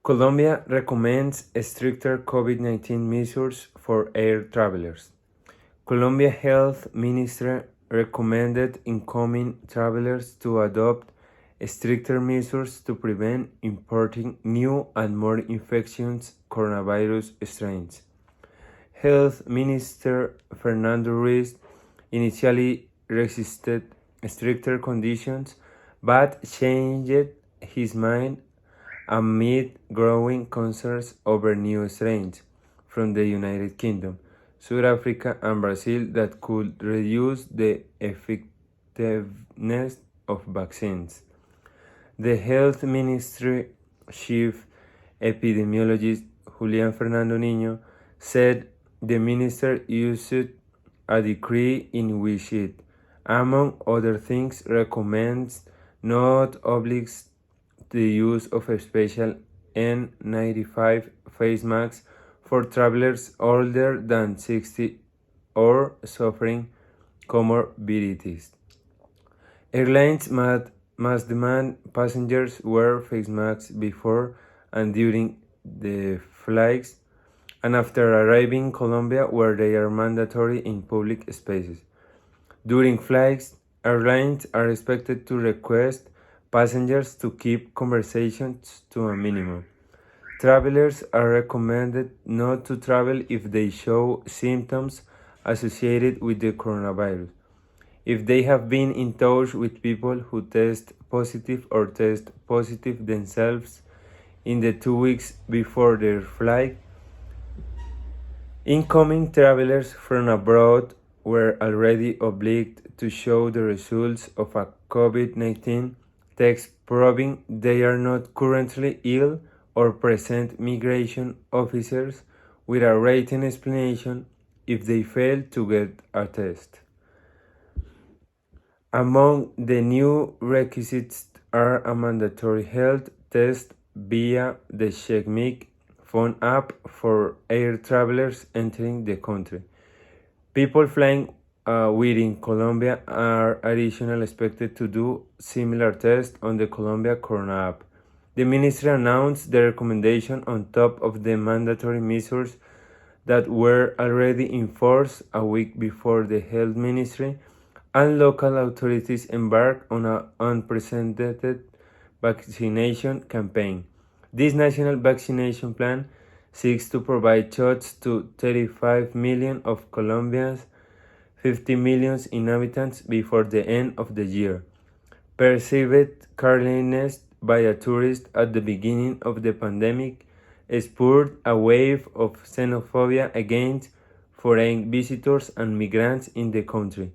Colombia recommends stricter COVID-19 measures for air travelers. Colombia Health Ministry recommended incoming travelers to adopt stricter measures to prevent importing new and more infectious coronavirus strains. Health Minister Fernando Ruiz initially resisted stricter conditions but changed his mind amid growing concerns over new strains from the United Kingdom, South Africa, and Brazil that could reduce the effectiveness of vaccines. The Health Ministry Chief Epidemiologist Julian Fernando Niño said the minister issued a decree in which it, among other things, recommends, not obliges, the use of a special N95 face masks for travelers older than 60 or suffering comorbidities. Airlines must demand passengers wear face masks before and during the flights and after arriving in Colombia, where they are mandatory in public spaces. During flights, airlines are expected to request passengers to keep conversations to a minimum. Travelers are recommended not to travel if they show symptoms associated with the coronavirus. If they have been in touch with people who test positive or test positive themselves in the 2 weeks before their flight, incoming travelers from abroad were already obliged to show the results of a COVID-19 test proving they are not currently ill or present migration officers with a written explanation if they fail to get a test. Among the new requisites are a mandatory health test via the CheckMe phone app for air travelers entering the country. People flying within Colombia are additionally expected to do similar tests on the Colombia Corona app. The ministry announced the recommendation on top of the mandatory measures that were already in force a week before the health ministry and local authorities embarked on an unprecedented vaccination campaign. This national vaccination plan seeks to provide shots to 35 million of Colombia's 50 million inhabitants before the end of the year. Perceived carelessness by a tourist at the beginning of the pandemic spurred a wave of xenophobia against foreign visitors and migrants in the country.